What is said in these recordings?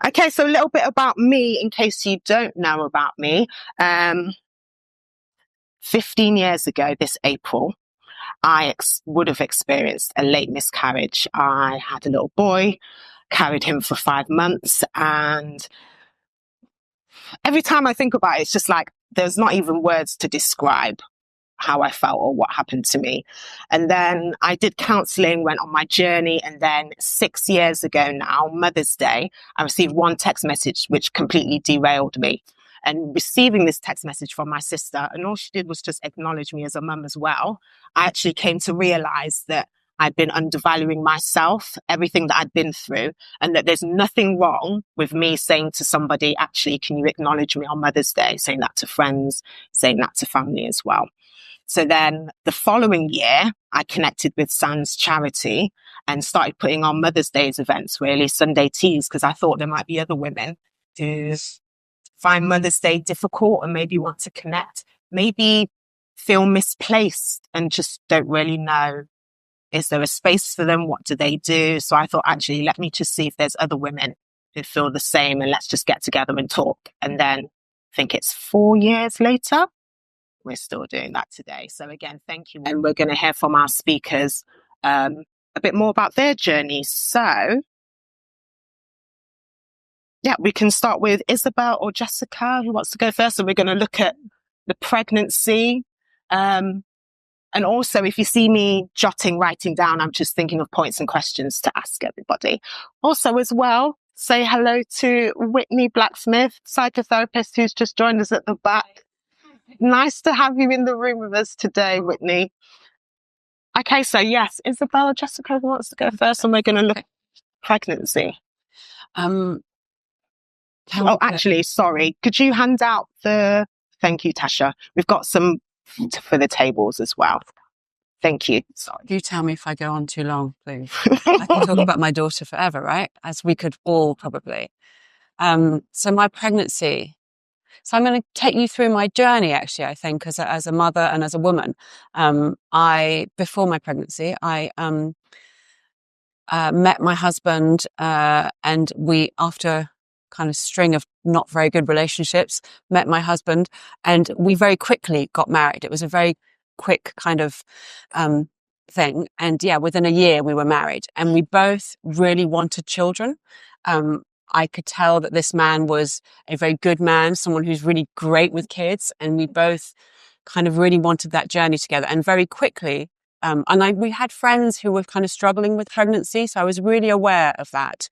Okay, so a little bit about me in case you don't know about me. 15 years ago this April, would have experienced a late miscarriage. I had a little boy, carried him for 5 months, and every time I think about it, it's just like there's not even words to describe how I felt or what happened to me. And then I did counseling, went on my journey. And then 6 years ago now, Mother's Day, I received one text message which completely derailed me. And receiving this text message from my sister, and all she did was just acknowledge me as a mum as well, I actually came to realize that I'd been undervaluing myself, everything that I'd been through, and that there's nothing wrong with me saying to somebody, actually, can you acknowledge me on Mother's Day? Saying that to friends, saying that to family as well. So then the following year, I connected with Sans Charity and started putting on Mother's Day's events, really, Sunday teas, because I thought there might be other women who find Mother's Day difficult and maybe want to connect, maybe feel misplaced and just don't really know, is there a space for them? What do they do? So I thought, actually, let me just see if there's other women who feel the same and let's just get together and talk. And then I think it's 4 years later, we're still doing that today. So again, thank you. And we're going to hear from our speakers a bit more about their journey. So yeah, we can start with Isabel or Jessica. Who wants to go first? And we're going to look at the pregnancy. And also, if you see me writing down, I'm just thinking of points and questions to ask everybody. Also as well, say hello to Whitney Blacksmith, psychotherapist who's just joined us at the back. Nice to have you in the room with us today, Whitney. Okay, so yes, Isabella, Jessica, who wants to go first? And we're going to look at pregnancy. Actually, sorry. Could you hand out thank you, Tasha. We've got some for the tables as well. Thank you. Sorry. You tell me if I go on too long, please. I can talk about my daughter forever, right? As we could all probably. So my pregnancy. So I'm going to take you through my journey, actually, I think, as a mother and as a woman. Before my pregnancy, I met my husband, and we, after kind of string of not very good relationships, met my husband, and we very quickly got married. It was a very quick kind of thing. And yeah, within a year we were married, and we both really wanted children. I could tell that this man was a very good man, someone who's really great with kids. And we both kind of really wanted that journey together. And very quickly, we had friends who were kind of struggling with pregnancy. So I was really aware of that.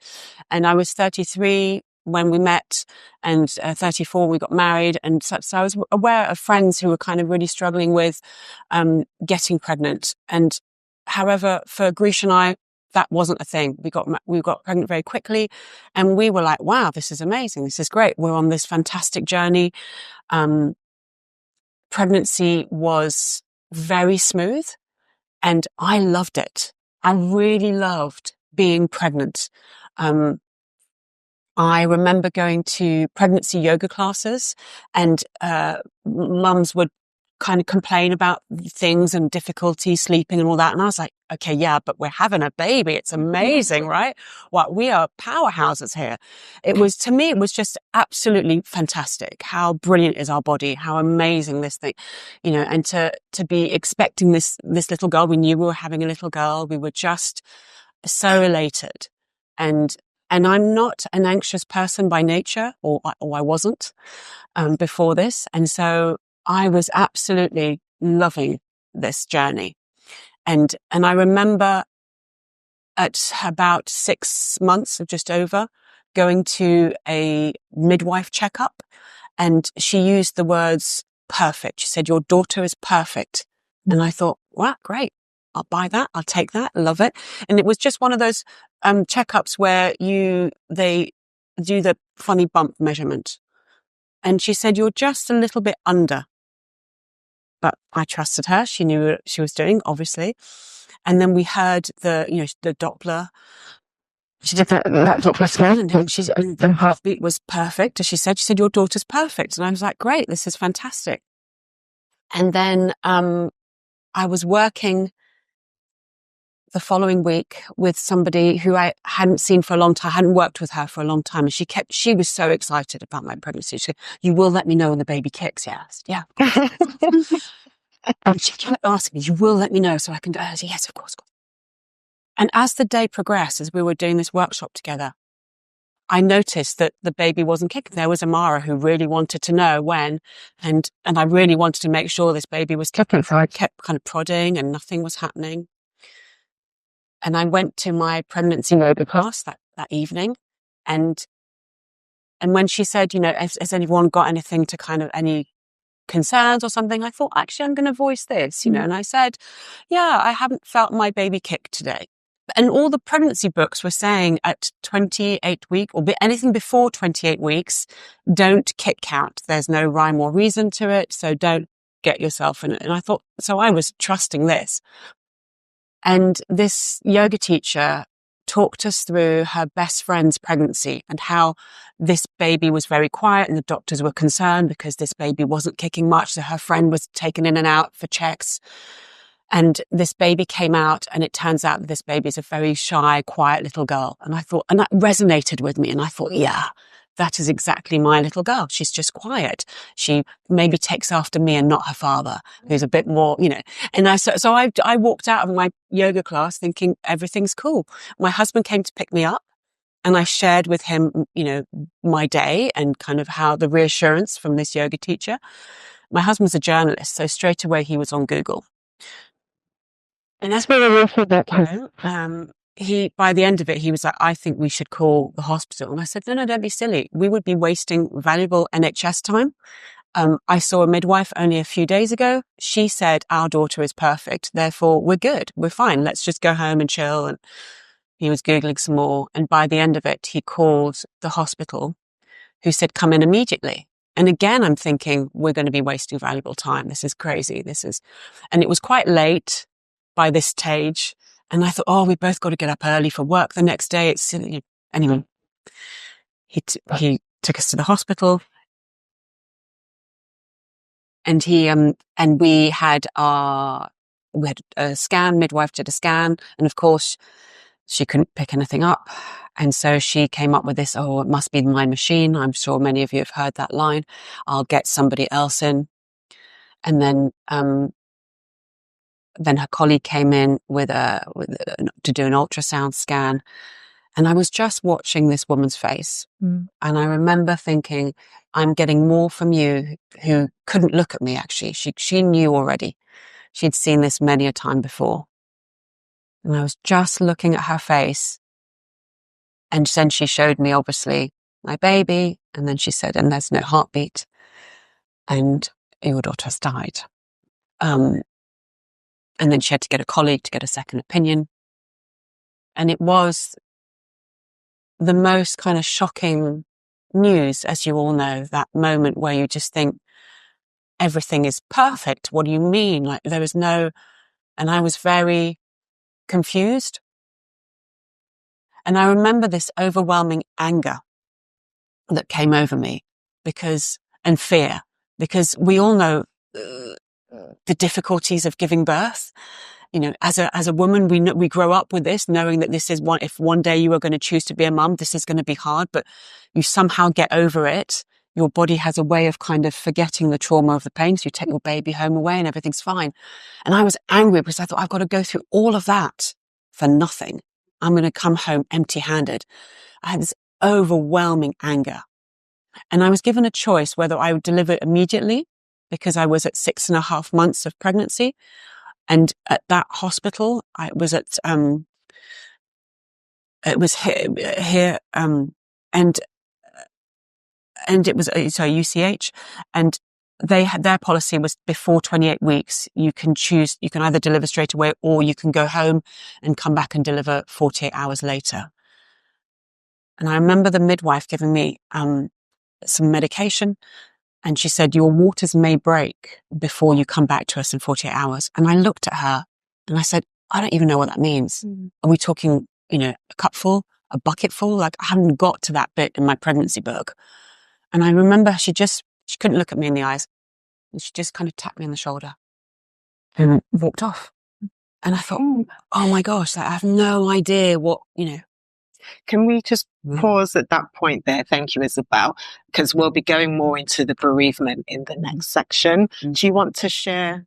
And I was 33 when we met, and 34 when we got married. And so I was aware of friends who were kind of really struggling with getting pregnant. And however, for Grisha and I, that wasn't a thing. We got pregnant very quickly, and we were like, wow, this is amazing. This is great. We're on this fantastic journey. Pregnancy was very smooth, and I loved it. I really loved being pregnant. I remember going to pregnancy yoga classes, and mums would kind of complain about things and difficulty sleeping and all that. And I was like, okay, yeah, but we're having a baby. It's amazing, right? Well, we are powerhouses here. To me, it was just absolutely fantastic. How brilliant is our body? How amazing this thing, and to be expecting this little girl. We knew we were having a little girl. We were just so elated. And I'm not an anxious person by nature, or I wasn't, before this. And so I was absolutely loving this journey. And I remember at about 6 months, or just over, going to a midwife checkup, and she used the words perfect. She said, "Your daughter is perfect." And I thought, wow, great. I'll buy that. I'll take that. Love it. And it was just one of those checkups where they do the funny bump measurement. And she said, "You're just a little bit under." But I trusted her. She knew what she was doing, obviously. And then we heard the Doppler. She did that Doppler scan, and the heartbeat was perfect. As she said, "Your daughter's perfect." And I was like, great, this is fantastic. And then I was working the following week with somebody who I hadn't seen for a long time, hadn't worked with her for a long time. And she was so excited about my pregnancy. She said, "You will let me know when the baby kicks." Yeah. I said, "Yeah, of course." And she kept asking me, "You will let me know so I can do it?" I said, "Yes, of course." And as the day progressed, as we were doing this workshop together, I noticed that the baby wasn't kicking. There was Amara who really wanted to know when, and I really wanted to make sure this baby was kicking. So I kept kind of prodding and nothing was happening. And I went to my pregnancy yoga class that evening. And when she said, has anyone got anything to kind of any concerns or something? I thought, actually, I'm going to voice this, and I said, yeah, I haven't felt my baby kick today. And all the pregnancy books were saying at 28 weeks or anything before 28 weeks, don't kick count. There's no rhyme or reason to it. So don't get yourself in it. And I thought, so I was trusting this. And this yoga teacher talked us through her best friend's pregnancy and how this baby was very quiet and the doctors were concerned because this baby wasn't kicking much. So her friend was taken in and out for checks. And this baby came out and it turns out that this baby is a very shy, quiet little girl. And I thought, and that resonated with me. And I thought, yeah, that is exactly my little girl. She's just quiet. She maybe takes after me and not her father, who's a bit more, And so I walked out of my yoga class thinking everything's cool. My husband came to pick me up and I shared with him, my day and kind of how the reassurance from this yoga teacher. My husband's a journalist, so straight away he was on Google. And as we were walking back home, by the end of it, he was like, I think we should call the hospital. And I said, no, don't be silly. We would be wasting valuable NHS time. I saw a midwife only a few days ago. She said, our daughter is perfect. Therefore, we're good. We're fine. Let's just go home and chill. And he was Googling some more. And by the end of it, he called the hospital who said, come in immediately. And again, I'm thinking, we're going to be wasting valuable time. This is crazy. And it was quite late by this stage. And I thought, we both got to get up early for work the next day. It's silly. Anyway, he took us to the hospital and we had a scan, midwife did a scan. And of course she couldn't pick anything up. And so she came up with this, it must be my machine. I'm sure many of you have heard that line. I'll get somebody else in. And then her colleague came in to do an ultrasound scan. And I was just watching this woman's face. And I remember thinking, I'm getting more from you who couldn't look at me, actually. She knew already. She'd seen this many a time before. And I was just looking at her face. And then she showed me, obviously, my baby. And then she said, and there's no heartbeat. And your daughter has died. And then she had to get a colleague to get a second opinion. And it was the most kind of shocking news, as you all know, that moment where you just think everything is perfect. What do you mean? Like there was and I was very confused. And I remember this overwhelming anger that came over me and fear, because we all know the difficulties of giving birth. As a woman, we grow up with this, knowing that this is if one day you are going to choose to be a mum, this is going to be hard, but you somehow get over it. Your body has a way of kind of forgetting the trauma of the pain. So you take your baby home away and everything's fine. And I was angry because I thought, I've got to go through all of that for nothing. I'm going to come home empty-handed. I had this overwhelming anger. And I was given a choice whether I would deliver immediately because I was at 6.5 months of pregnancy. And at that hospital, I was at, it was here, and it was, UCH, and their policy was before 28 weeks, you can either deliver straight away or you can go home and come back and deliver 48 hours later. And I remember the midwife giving me, some medication. And she said, your waters may break before you come back to us in 48 hours. And I looked at her and I said, I don't even know what that means. Are we talking, a cupful, a bucketful? Like I haven't got to that bit in my pregnancy book. And I remember she couldn't look at me in the eyes. And she just kind of tapped me on the shoulder and walked off. And I thought, oh my gosh, like, I have no idea what, Can we just pause at that point there? Thank you, Isabel, because we'll be going more into the bereavement in the next section. Do you want to share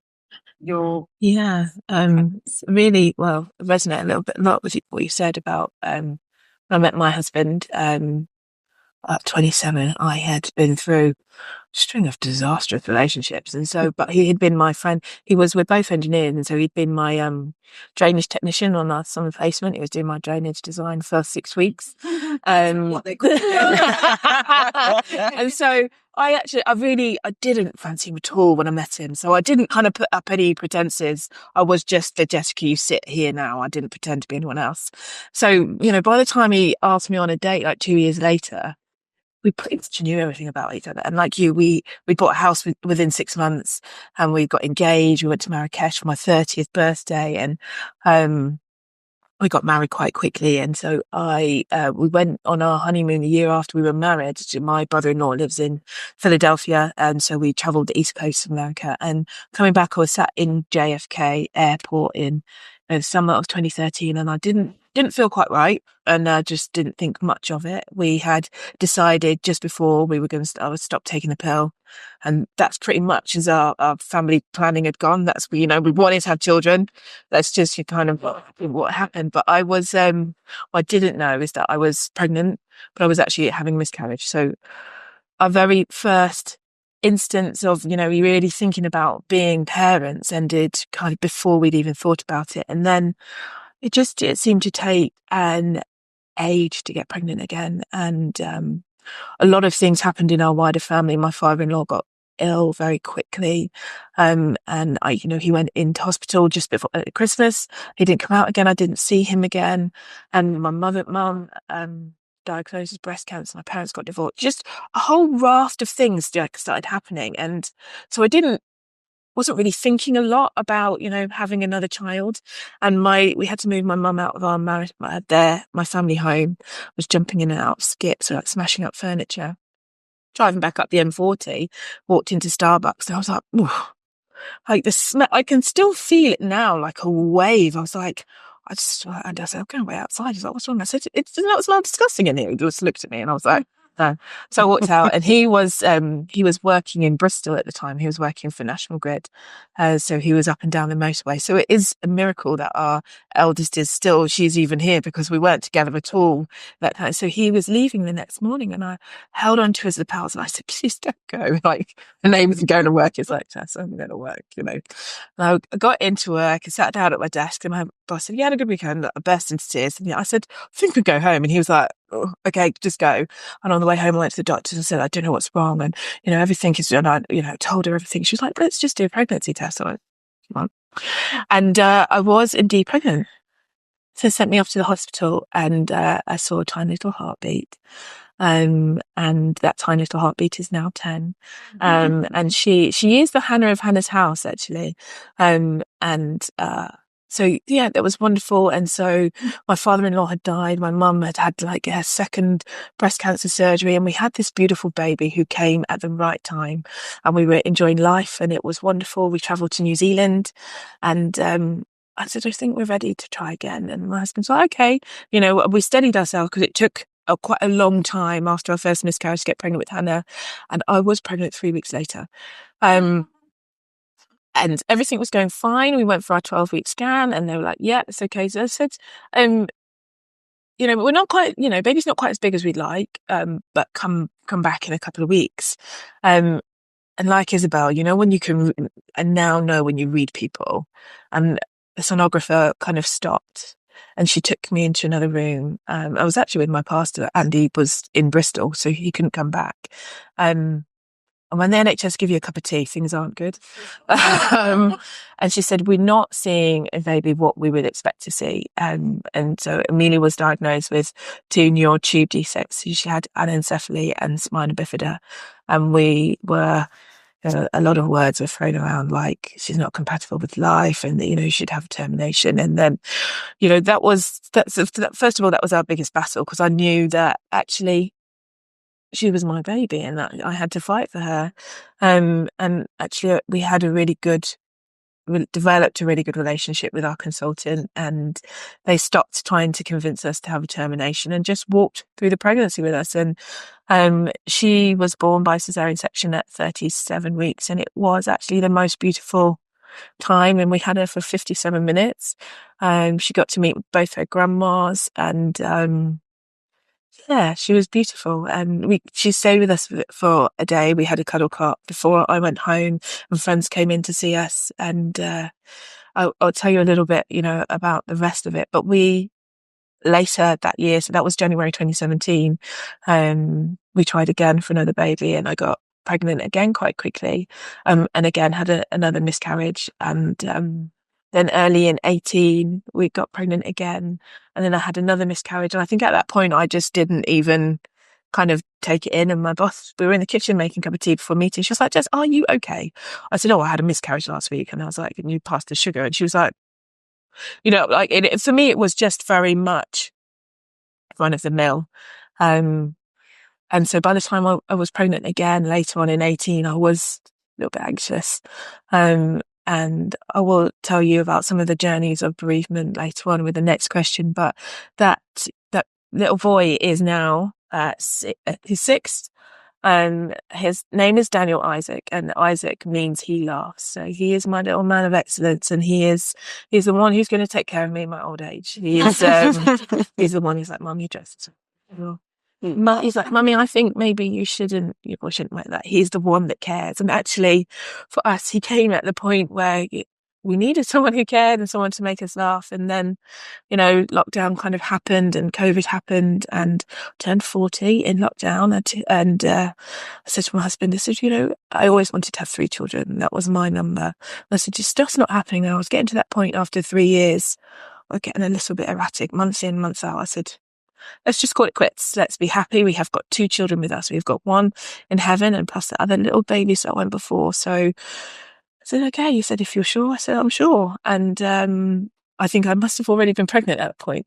your... Yeah, really, well, resonate a lot with what you said about, when I met my husband, at 27, I had been through string of disastrous relationships. And so, but he had been my friend. We're both engineers. And so he'd been my, drainage technician on our summer placement. He was doing my drainage design for 6 weeks. And so I didn't fancy him at all when I met him. So I didn't kind of put up any pretenses. I was just the Jessica you sit here now. I didn't pretend to be anyone else. So, by the time he asked me on a date, like 2 years later, we pretty much knew everything about each other. And like you, we bought a house within 6 months, and we got engaged. We went to Marrakesh for my 30th birthday, and we got married quite quickly. And so we went on our honeymoon a year after we were married. My brother-in-law lives in Philadelphia. And so we traveled the East Coast of America, and coming back, I was sat in JFK airport in the summer of 2013, and I didn't feel quite right, and I just didn't think much of it. We had decided just before we were I would stop taking the pill, and that's pretty much as our family planning had gone. That's, we wanted to have children. That's just kind of what happened. But I was, what I didn't know is that I was pregnant, but I was actually having a miscarriage. So our very first instance of, really thinking about being parents ended kind of before we'd even thought about it. And then it seemed to take an age to get pregnant again. And a lot of things happened in our wider family. My father-in-law got ill very quickly. And he went into hospital just before Christmas. He didn't come out again. I didn't see him again. And my mum diagnosed with breast cancer. My parents got divorced. Just a whole raft of things started happening. And so wasn't really thinking a lot about, having another child. And we had to move my mum out of our marriage, my family home. I was jumping in and out of skips, so like smashing up furniture. Driving back up the M40, walked into Starbucks, and I was like, ooh, like the smell, I can still feel it now, like a wave. I was like, I said, I'm going way outside. He's like, what's wrong? I said, it doesn't smell disgusting in here. He just looked at me, and I was like, no. So I walked out, and he was working in Bristol at the time. He was working for National Grid. So he was up and down the motorway. So it is a miracle that our eldest she's even here, because we weren't together at all that time. So he was leaving the next morning, and I held on to his lapels, and I said, please don't go. Like, the name isn't going to work. It's like, Tess, I'm going to work, And I got into work and sat down at my desk, and my boss said, you had a good weekend. I burst into tears. And I said, I think we'd go home. And he was like, oh, okay, just go. And on the way home, I went to the doctor and said, I don't know what's wrong. And, everything is, and I, told her everything. She was like, let's just do a pregnancy test. I went, come on. And I was indeed pregnant. So they sent me off to the hospital, and I saw a tiny little heartbeat. And that tiny little heartbeat is now 10. And she is the Hannah of Hannah's house, actually. So yeah, that was wonderful. And so my father-in-law had died. My mum had like her second breast cancer surgery, and we had this beautiful baby who came at the right time, and we were enjoying life, and it was wonderful. We traveled to New Zealand, and I said, I think we're ready to try again. And my husband's like, okay, we steadied ourselves, because it took quite a long time after our first miscarriage to get pregnant with Hannah. And I was pregnant 3 weeks later. And everything was going fine. We went for our 12-week scan, and they were like, yeah, it's okay. So I said, we're not quite, baby's not quite as big as we'd like, but come back in a couple of weeks. And like Isabel, when you can, and now know when you read people, and the sonographer kind of stopped, and she took me into another room. I was actually with my pastor. Andy was in Bristol, so he couldn't come back. And when the NHS give you a cup of tea, things aren't good. And she said, we're not seeing a baby what we would expect to see. And so Amelia was diagnosed with 2 neural tube defects. She had anencephaly and spina bifida. And we were, a lot of words were thrown around, like she's not compatible with life, and you should have termination. And then, first of all, that was our biggest battle, because I knew that actually she was my baby, and that I had to fight for her. And actually we had a really good developed a really good relationship with our consultant, and they stopped trying to convince us to have a termination and just walked through the pregnancy with us. And she was born by cesarean section at 37 weeks, and it was actually the most beautiful time. And we had her for 57 minutes. She got to meet both her grandmas, and yeah, she was beautiful. And she stayed with us for a day. We had a cuddle cot before I went home, and friends came in to see us. And I'll tell you a little bit, about the rest of it. But we later that year, so that was January 2017, we tried again for another baby, and I got pregnant again quite quickly, and again had another miscarriage. And then early in 18, we got pregnant again, and then I had another miscarriage. And I think at that point, I just didn't even kind of take it in. And my boss, we were in the kitchen making a cup of tea before meeting. She was like, "Jess, are you okay?" I said, "Oh, I had a miscarriage last week." And I was like, "Can you pass the sugar?" And she was like, for me, it was just very much run of the mill. And so by the time I was pregnant again, later on in 18, I was a little bit anxious. And I will tell you about some of the journeys of bereavement later on with the next question. But that little boy is now he's 6. His name is Daniel Isaac, and Isaac means he laughs. So he is my little man of excellence, and he's the one who's going to take care of me in my old age. He is, he's the one who's like, "Mum, you just..." He's like, "Mummy, I think maybe you shouldn't like that." He's the one that cares. And actually, for us, he came at the point where we needed someone who cared and someone to make us laugh. And then, lockdown kind of happened, and COVID happened, and I turned 40 in lockdown. And I said to my husband, I said, I always wanted to have 3 children. That was my number. I said, "Just stuff's not happening now." I was getting to that point after 3 years. I was getting a little bit erratic, months in, months out. I said, "Let's just call it quits. Let's be happy. We have got 2 children with us. We've got one in heaven, and plus the other little babies that went before." So I said, "Okay." He said, "If you're sure." I said, "I'm sure." And I think I must have already been pregnant at that point.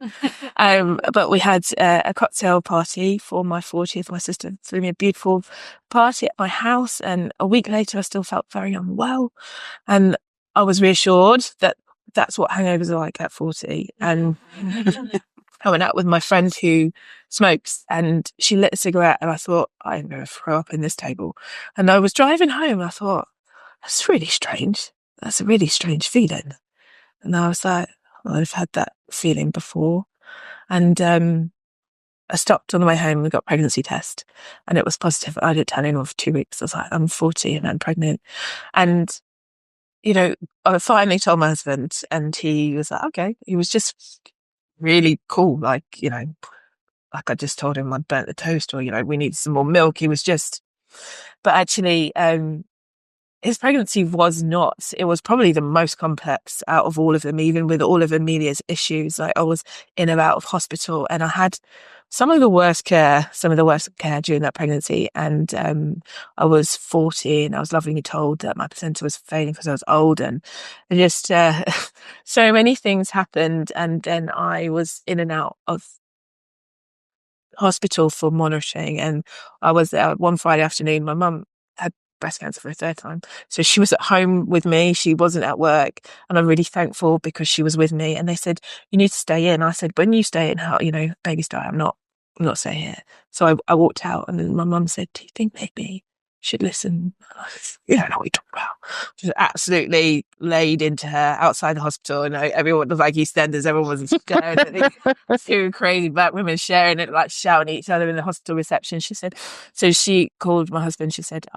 But we had a cocktail party for my 40th. My sister threw me a beautiful party at my house, and a week later I still felt very unwell. And I was reassured that that's what hangovers are like at 40. And I went out with my friend who smokes, and she lit a cigarette, and I thought, "I'm going to throw up in this table." And I was driving home, and I thought, "That's really strange. That's a really strange feeling." And I was like, "I've had that feeling before." And I stopped on the way home and got a pregnancy test, and it was positive. I didn't tell anyone for 2 weeks. I was like, "I'm 40 and I'm pregnant." And I finally told my husband, and he was like, "Okay." He was just really cool. Like I just told him I'd burnt the toast, or, we need some more milk. He was just, but actually, his pregnancy it was probably the most complex out of all of them, even with all of Amelia's issues. Like, I was in and out of hospital, and I had some of the worst care during that pregnancy. And I was 40, and I was lovingly told that my placenta was failing because I was old, and just so many things happened. And then I was in and out of hospital for monitoring, and I was there one Friday afternoon. My mum had breast cancer for a 3rd time, so she was at home with me. She wasn't at work, and I'm really thankful because she was with me. And they said, "You need to stay in." I said, "When you stay in, how babies die, I'm not staying here." So I walked out, and then my mum said, "Do you think maybe should listen?" "You don't know what you're talking about." She was absolutely laid into her outside the hospital, and everyone was like EastEnders. Everyone was going, two crazy black women sharing it, like shouting at each other in the hospital reception. She said, so she called my husband. She said,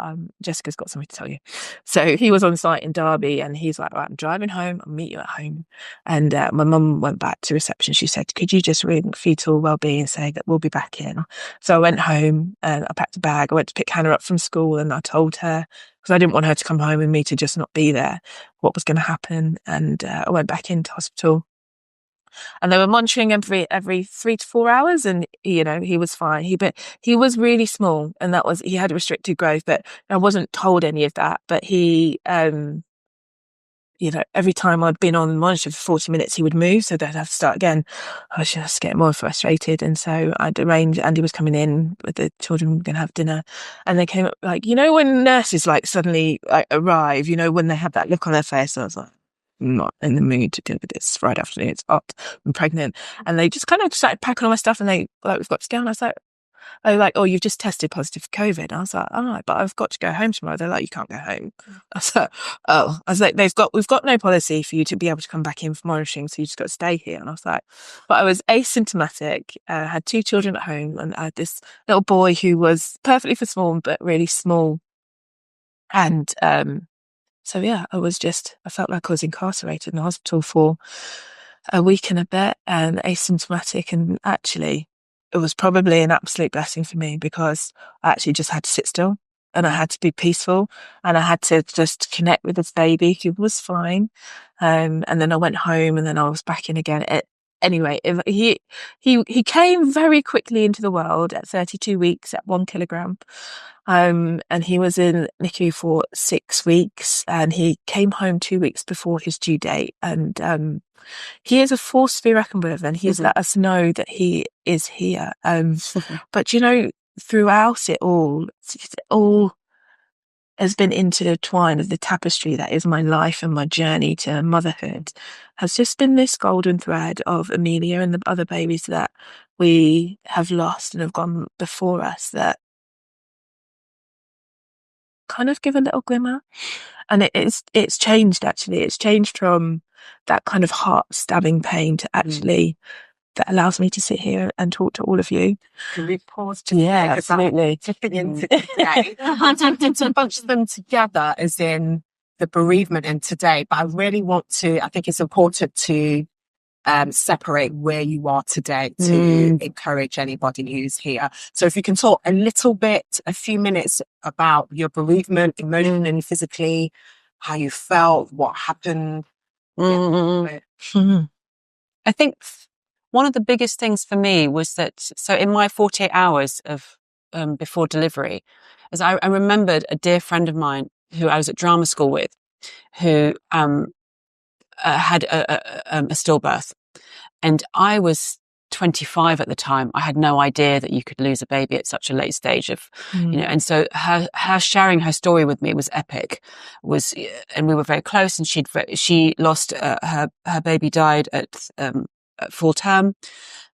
"Jessica's got something to tell you." So he was on site in Derby, and he's like, "Right, I'm driving home. I'll meet you at home." And my mum went back to reception. She said, "Could you just ring fetal wellbeing and say that we'll be back in?" So I went home, and I packed a bag. I went to pick Hannah up from school, and I told her, because I didn't want her to come home and me to just not be there, what was going to happen. And I went back into hospital, and they were monitoring every 3 to 4 hours, and he was fine. But he was really small, and he had restricted growth, but I wasn't told any of that. But he every time I'd been on monitor for 40 minutes, he would move, so they'd have to start again. I was just getting more frustrated. And so I'd arranged, Andy was coming in with the children, we were going to have dinner. And they came up, like, when nurses suddenly arrive, when they have that look on their face. I was like, not in the mood to deal with this Friday afternoon. It's hot. I'm pregnant. And they just kind of started packing all my stuff, and they like, we've got to go. And I was like, they were like, oh, you've just tested positive for COVID. And I was like, all right, but I've got to go home tomorrow. They're like, you can't go home. I was like, oh, I was like, we've got no policy for you to be able to come back in for monitoring, so you just got to stay here. And I was like, but I was asymptomatic, had 2 children at home, and I had this little boy who was perfectly for small, but really small. And so yeah, I felt like I was incarcerated in the hospital for a week and a bit, and asymptomatic, and actually it was probably an absolute blessing for me, because I actually just had to sit still, and I had to be peaceful, and I had to just connect with this baby who was fine. And then I went home, and then I was back in again. Anyway, he came very quickly into the world at 32 weeks at 1 kilogram. And he was in NICU for 6 weeks, and he came home 2 weeks before his due date. And he is a force to be reckoned with, and he's let us know that he is here. But throughout it all has been intertwined of the tapestry that is my life, and my journey to motherhood has just been this golden thread of Amelia and the other babies that we have lost and have gone before us, that kind of give a little glimmer. And it's changed, actually. It's changed from that kind of heart-stabbing pain to actually that allows me to sit here and talk to all of you. Can we pause to absolutely tipping into today? To bunch them together as in the bereavement and today, but I really want to, I think it's important to separate where you are today to encourage anybody who's here. So if you can talk a few minutes about your bereavement, emotionally and physically, how you felt, what happened. I think one of the biggest things for me was that, so in my 48 hours of before delivery, as I remembered a dear friend of mine who I was at drama school with, who had a stillbirth. And I was 25 at the time. I had no idea that you could lose a baby at such a late stage of, and so her sharing her story with me was epic, and we were very close, and she lost, her baby died at full term.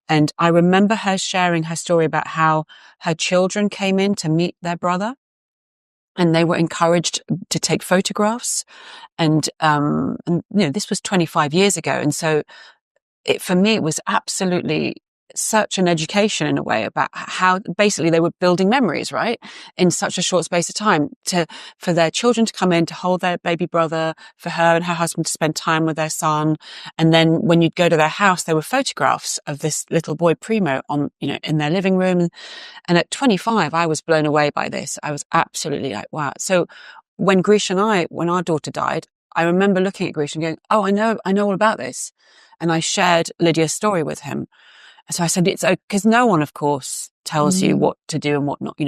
And I remember her sharing her story about how her children came in to meet their brother, and they were encouraged to take photographs. And this was 25 years ago. And so for me, it was absolutely such an education in a way about how basically they were building memories, right? In such a short space of time, for their children to come in to hold their baby brother, for her and her husband to spend time with their son. And then when you'd go to their house, there were photographs of this little boy Primo in their living room. And at 25, I was blown away by this. I was absolutely like, wow. So when when our daughter died, I remember looking at Grisha and going, oh, I know all about this. And I shared Lydia's story with him. So I said, it's okay, because no one, of course, tells you what to do and what not,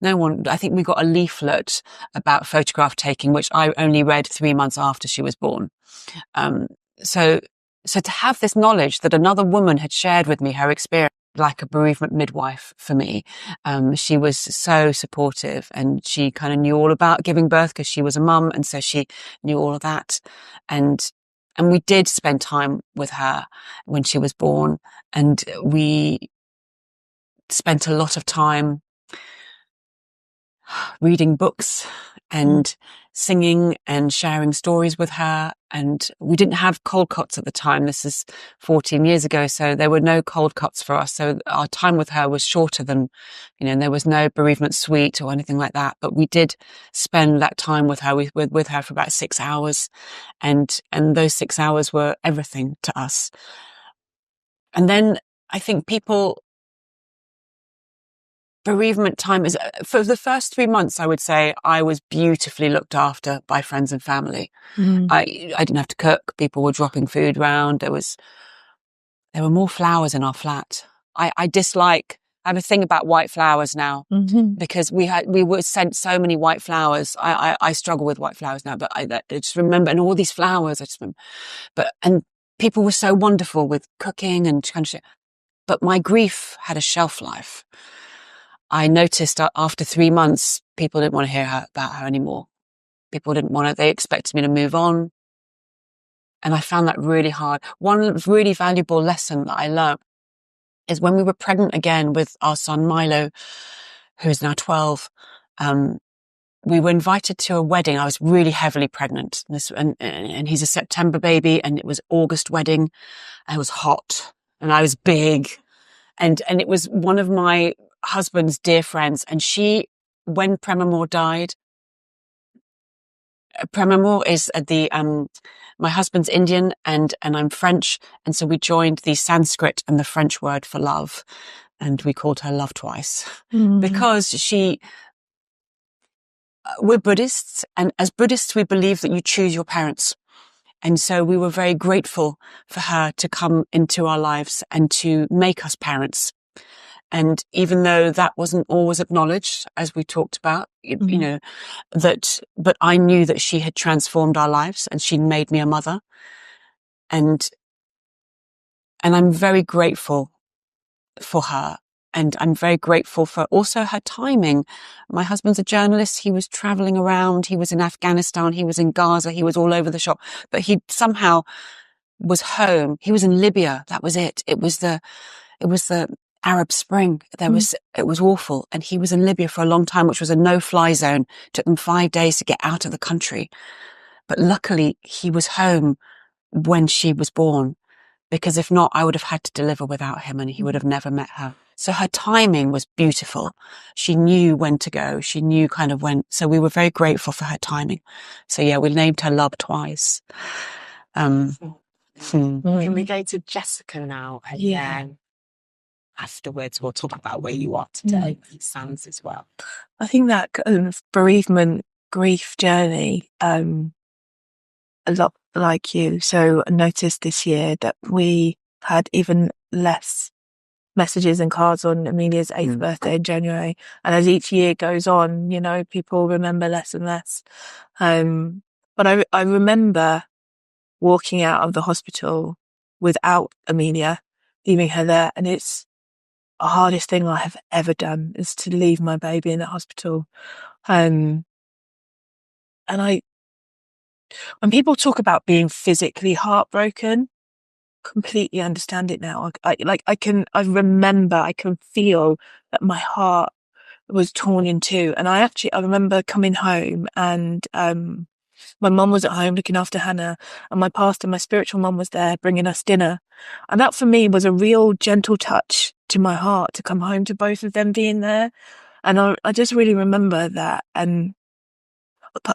no one. I think we got a leaflet about photograph taking, which I only read 3 months after she was born. So to have this knowledge that another woman had shared with me her experience, like a bereavement midwife for me. She was so supportive, and she kind of knew all about giving birth because she was a mum. And so she knew all of that. And we did spend time with her when she was born, and we spent a lot of time reading books and singing and sharing stories with her. And we didn't have cold cots at the time. This is 14 years ago. So there were no cold cots for us. So our time with her was shorter than, there was no bereavement suite or anything like that. But we did spend that time with her, with her for about 6 hours. And those 6 hours were everything to us. And then I think bereavement time is, for the first 3 months, I would say I was beautifully looked after by friends and family. I didn't have to cook. People were dropping food around. There were more flowers in our flat. I have a thing about white flowers now, because we were sent so many white flowers. I struggle with white flowers now, but I just remember, and all these flowers, I just remember, and people were so wonderful with cooking and kind of shit. But my grief had a shelf life. I noticed after 3 months, people didn't want to hear about her anymore. People didn't want to, they expected me to move on. And I found that really hard. One really valuable lesson that I learned is when we were pregnant again with our son Milo, who is now 12, we were invited to a wedding. I was really heavily pregnant, and he's a September baby, and it was August wedding. I was hot, and I was big, and it was one of my husband's dear friends. And when Premamor died, Premamor is my husband's Indian, and I'm French, and so we joined the Sanskrit and the French word for love, and we called her Love Twice because we're Buddhists, and as Buddhists, we believe that you choose your parents. And so we were very grateful for her to come into our lives and to make us parents. And even though that wasn't always acknowledged, as we talked about, but I knew that she had transformed our lives and she made me a mother. And I'm very grateful for her. And I'm very grateful for also her timing. My husband's a journalist. He was traveling around. He was in Afghanistan. He was in Gaza. He was all over the shop, but he somehow was home. He was in Libya. That was it. It was the Arab Spring. It was awful. And he was in Libya for a long time, which was a no-fly zone. It took them 5 days to get out of the country. But luckily he was home when she was born, because if not, I would have had to deliver without him and he would have never met her. So her timing was beautiful. She knew when to go. She knew kind of when. So we were very grateful for her timing. So yeah, we named her Love Twice. Can we go to Jessica now? And then afterwards we'll talk about where you are today, and Sam's as well. I think that bereavement grief journey, a lot like you. So I noticed this year that we had even less messages and cards on Amelia's 8th birthday in January. And as each year goes on, people remember less and less. But I remember walking out of the hospital without Amelia, leaving her there. And it's the hardest thing I have ever done, is to leave my baby in the hospital. And when people talk about being physically heartbroken, completely understand it now. I remember, I can feel that my heart was torn in two. And I remember coming home, and my mum was at home looking after Hannah, and my pastor, my spiritual mum, was there bringing us dinner. And that for me was a real gentle touch to my heart, to come home to both of them being there. And I just really remember that. And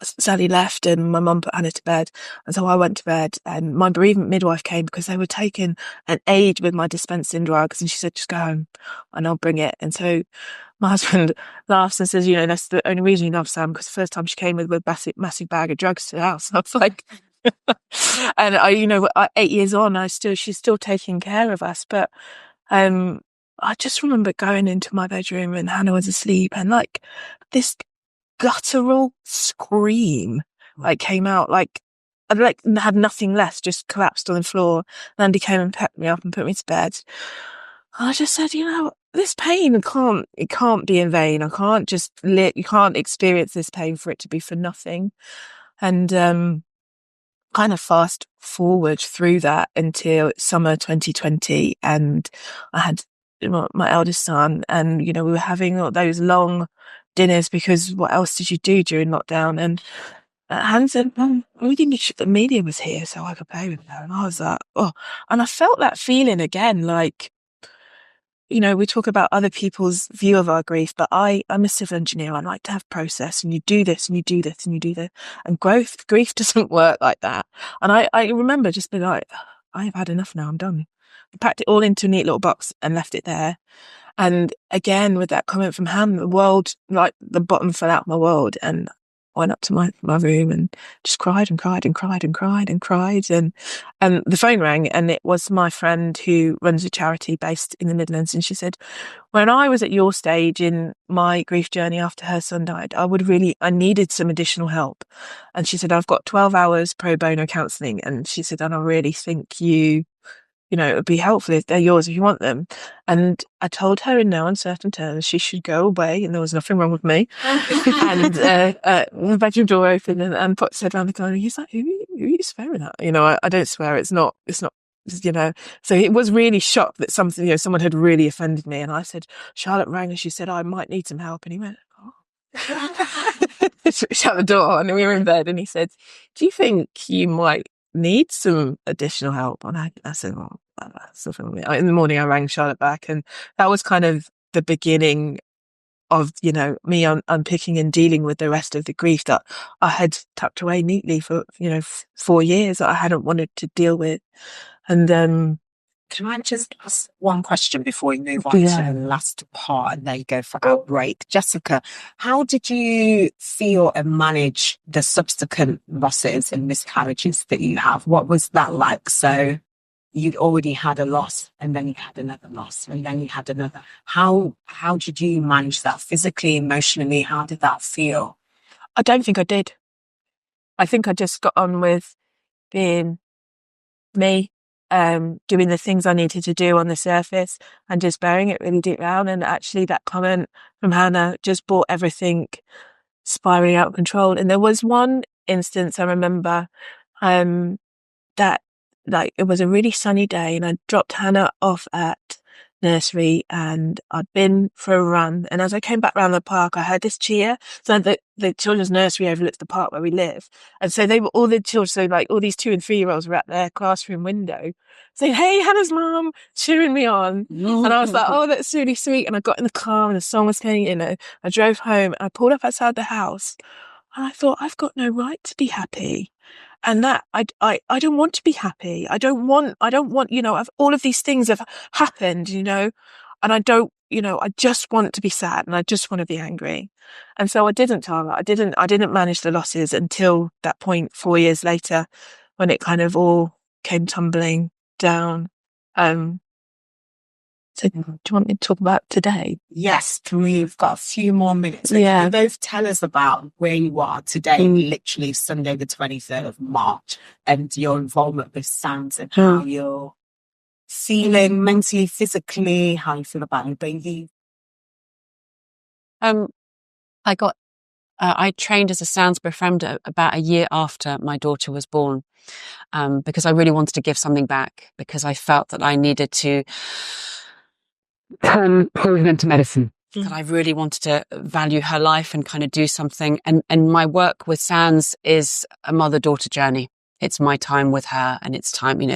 Sally left and my mum put Hannah to bed, and so I went to bed, and my bereavement midwife came because they were taking an aid with my dispensing drugs, and she said, just go home and I'll bring it. And so my husband laughs and says, that's the only reason you love Sam, because the first time she came with a massive bag of drugs to the house. I was like, and 8 years on, she's still taking care of us. But I just remember going into my bedroom and Hannah was asleep, and like this guttural scream came out, like I had nothing left, just collapsed on the floor. And Andy came and picked me up and put me to bed. And I just said, this pain it can't be in vain. I can't just you can't experience this pain for it to be for nothing. And kind of fast forward through that until summer 2020, and I had my eldest son, and we were having all those long dinners, because what else did you do during lockdown? And Hannah said, Mum, we didn't get the media was here so I could play with her. And I was like, oh, and I felt that feeling again, like, we talk about other people's view of our grief, but I'm a civil engineer. I like to have process, and you do this and you do this and you do that. And grief doesn't work like that. And I remember just being like, I've had enough now, I'm done. I packed it all into a neat little box and left it there. And again, with that comment from Hannah, the world, like the bottom fell out of my world, and I went up to my room and just cried and cried and cried and cried and cried. And the phone rang, and it was my friend who runs a charity based in the Midlands. And she said, when I was at your stage in my grief journey after her son died, I needed some additional help. And she said, I've got 12 hours pro bono counselling. And she said, and I really think it would be helpful if they're yours if you want them. And I told her in no uncertain terms she should go away, and there was nothing wrong with me. And the bedroom door opened, and Pot said around the corner, he's like, who who are you swearing at? I don't swear. It's not, so it was really shocked that someone had really offended me. And I said, Charlotte rang and she said, I might need some help. And he went, oh. Shut the door, and we were in bed, and he said, do you think you might need some additional help? And I said, well, in the morning I rang Charlotte back, and that was kind of the beginning of, me unpicking and dealing with the rest of the grief that I had tucked away neatly for, 4 years that I hadn't wanted to deal with. And, can I just ask one question before we move on to the last part and then go for our break? Jessica, how did you feel and manage the subsequent losses and miscarriages that you have? What was that like? So you'd already had a loss, and then you had another loss, and then you had another. How did you manage that physically, emotionally? How did that feel? I don't think I did. I think I just got on with being me, doing the things I needed to do on the surface and just bearing it really deep down. And actually that comment from Hannah just brought everything spiraling out of control. And there was one instance I remember, that like it was a really sunny day, and I dropped Hannah off at nursery, and I'd been for a run. And as I came back round the park, I heard this cheer. So the children's nursery overlooks the park where we live. And so they were all the children, so like all these 2 and 3 year olds were at their classroom window saying, hey, Hannah's mum, cheering me on. And I was like, oh, that's really sweet. And I got in the car and the song was playing, I drove home, and I pulled up outside the house, and I thought, I've got no right to be happy. And that I don't want to be happy. I don't want, all of these things have happened, and I don't, I just want to be sad, and I just want to be angry. And so I didn't tell her. I didn't manage the losses until that point 4 years later, when it kind of all came tumbling down. So do you want me to talk about today? Yes, we've got a few more minutes. Yeah. Can you both tell us about where you are today, literally Sunday the 23rd of March, and your involvement with Sounds, and how you're feeling mentally, physically, how you feel about your baby? I trained as a sounds befriender about a year after my daughter was born, because I really wanted to give something back, because I felt that I needed to turn poison into medicine. That I really wanted to value her life and kind of do something. And my work with Sounds is a mother-daughter journey. It's my time with her, and it's time, we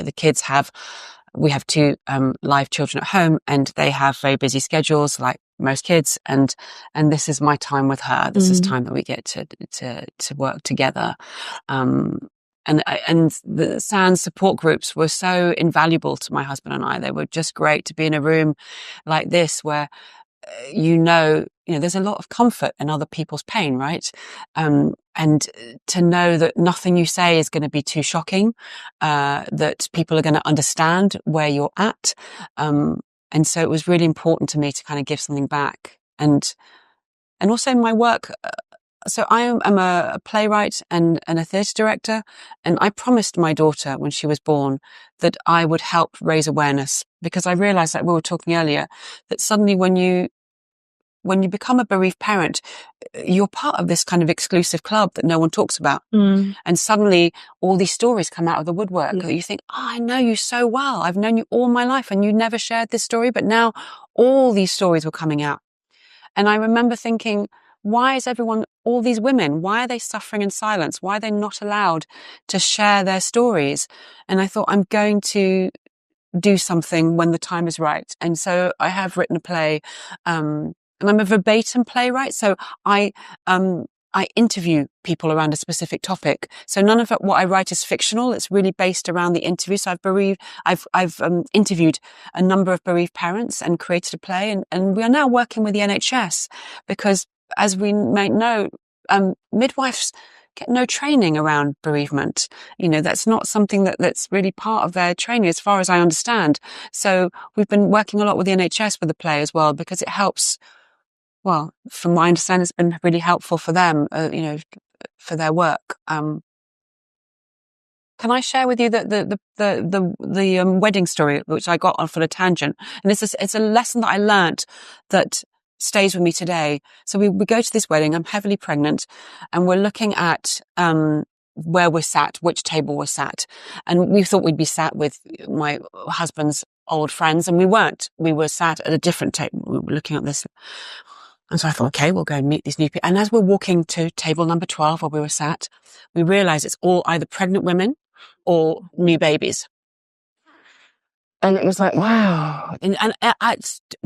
have 2 live children at home, and they have very busy schedules like most kids. And this is my time with her. This is time that we get to work together. And the Sounds support groups were so invaluable to my husband and I. They were just great to be in a room like this where, there's a lot of comfort in other people's pain, right? And to know that nothing you say is going to be too shocking, that people are going to understand where you're at. And so it was really important to me to kind of give something back. And also my work, so I'm a playwright and a theatre director, and I promised my daughter when she was born that I would help raise awareness, because I realised, like we were talking earlier, that suddenly when you become a bereaved parent, you're part of this kind of exclusive club that no one talks about. And suddenly all these stories come out of the woodwork that you think, I know you so well. I've known you all my life and you never shared this story, but now all these stories were coming out. And I remember thinking, why is all these women, why are they suffering in silence? Why are they not allowed to share their stories? And I thought, I'm going to do something when the time is right. And so I have written a play, and I'm a verbatim playwright. So I interview people around a specific topic. So none of what I write is fictional. It's really based around the interview. So I've interviewed a number of bereaved parents and created a play. And we are now working with the NHS, because as we may know, midwives get no training around bereavement. That's not something that's really part of their training, as far as I understand. So we've been working a lot with the NHS with the play as well, because it helps. Well, from my understanding, it's been really helpful for them, for their work. Can I share with you the wedding story, which I got off on a tangent? And it's a lesson that I learned that stays with me today. So we go to this wedding. I'm heavily pregnant, and we're looking at where we're sat, which table we're sat. And we thought we'd be sat with my husband's old friends, and we weren't. We were sat at a different table. We were looking at this. And so I thought, okay, we'll go and meet these new people. And as we're walking to table number 12 where we were sat, we realized it's all either pregnant women or new babies. And it was like, wow. And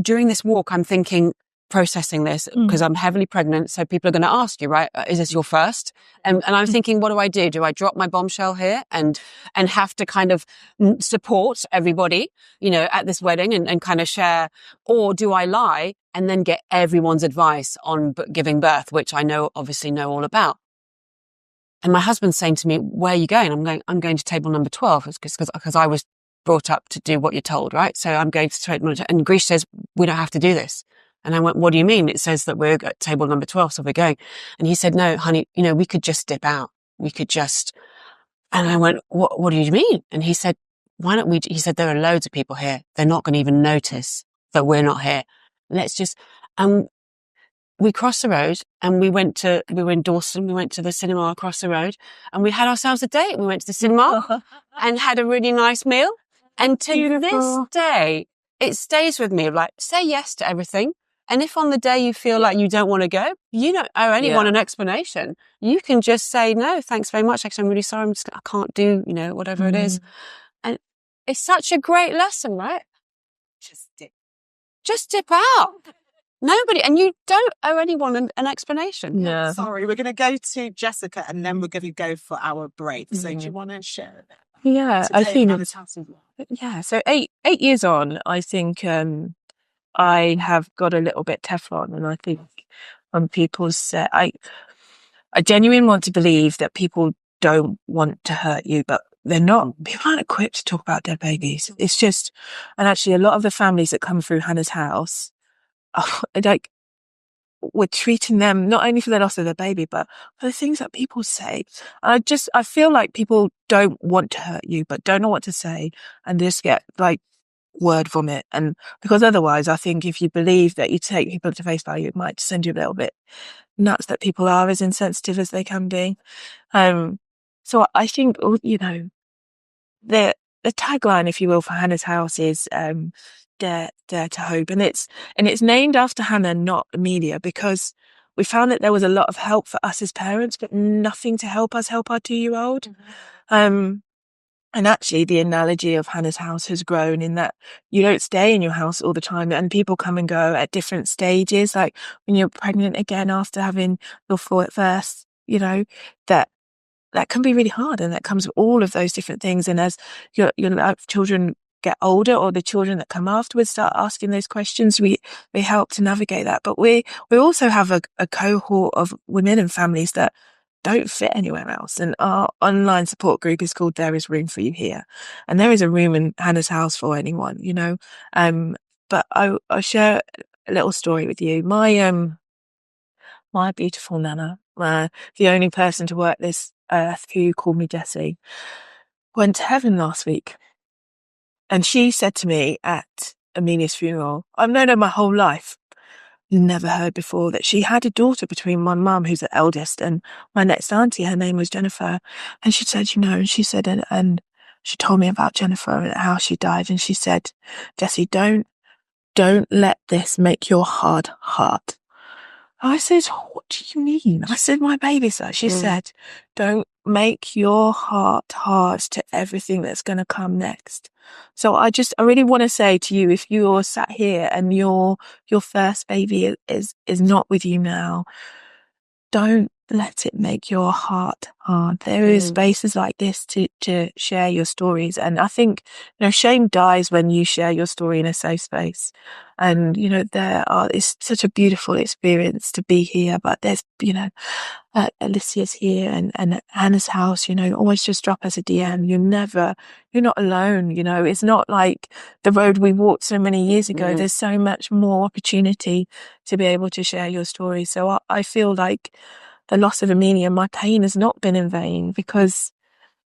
during this walk, I'm thinking, processing this, because I'm heavily pregnant. So people are going to ask you, right? Is this your first? And I'm thinking, what do I do? Do I drop my bombshell here and have to kind of support everybody, you know, at this wedding and kind of share? Or do I lie and then get everyone's advice on giving birth, which I obviously know all about? And my husband's saying to me, where are you going? I'm going to table number 12 because I was brought up to do what you're told, right? So I'm going to table number 12. And Greece says, we don't have to do this. And I went, what do you mean? It says that we're at table number 12, so we're going. And he said, no, honey, you know, we could just dip out. We could just, and I went, what do you mean? And he said, why don't we, he said, there are loads of people here. They're not going to even notice that we're not here. Let's just, we crossed the road and we were in Dawson. We went to the cinema across the road and we had ourselves a date. We went to the cinema and had a really nice meal. And to this day, it stays with me. Like, say yes to everything. And if on the day you feel like you don't want to go, you don't owe anyone an explanation. You can just say, no, thanks very much. Actually, I'm really sorry. I can't do, you know, whatever it is. And it's such a great lesson, right? Just dip out. Nobody, and you don't owe anyone an explanation. Yeah. Sorry, we're going to go to Jessica and then we're going to go for our break. So do you want to share that? Yeah, I think, Yeah. so 8 years on, I think, I have got a little bit Teflon, and I think when people say, I genuinely want to believe that people don't want to hurt you, but they're not. People aren't equipped to talk about dead babies. It's just, and actually a lot of the families that come through Hannah's house, like, we're treating them not only for the loss of their baby, but for the things that people say. I feel like people don't want to hurt you, but don't know what to say, and just get like word vomit. And because otherwise, I think if you believe that you take people to face value, it might send you a little bit nuts that people are as insensitive as they can be. So I think, you know, the tagline, if you will, for Hannah's house is dare to hope, and it's named after Hannah, not Amelia, because we found that there was a lot of help for us as parents, but nothing to help us help our 2-year-old. And actually, the analogy of Hannah's house has grown in that you don't stay in your house all the time, and people come and go at different stages. Like when you're pregnant again after having your first, you know, that can be really hard, and that comes with all of those different things. And as your children get older, or the children that come afterwards start asking those questions, we help to navigate that. But we also have a cohort of women and families that don't fit anywhere else. And our online support group is called There Is Room for You Here. And there is a room in Hannah's house for anyone, you know. But I'll share a little story with you. My beautiful Nana, the only person to work this earth who called me Jessie, went to heaven last week. And she said to me at Amelia's funeral, I've known her my whole life, never heard before that she had a daughter between my mum, who's the eldest, and my next auntie. Her name was Jennifer. And she said, you know, and she said, and she told me about Jennifer and how she died. And she said, Jessie, don't let this make your heart hard. I said, what do you mean? I said, my baby, sir. She said, don't make your heart hard to everything that's going to come next. So I really want to say to you, if you're sat here and your first baby is not with you now, don't let it make your heart hard. There is spaces like this to share your stories. And I think, you know, shame dies when you share your story in a safe space. And, you know, it's such a beautiful experience to be here. But there's, you know, Alicia's here and Hannah's house, you know, always just drop us a DM. You're not alone. You know, it's not like the road we walked so many years ago. There's so much more opportunity to be able to share your story. So I feel like the loss of Amelia, my pain has not been in vain, because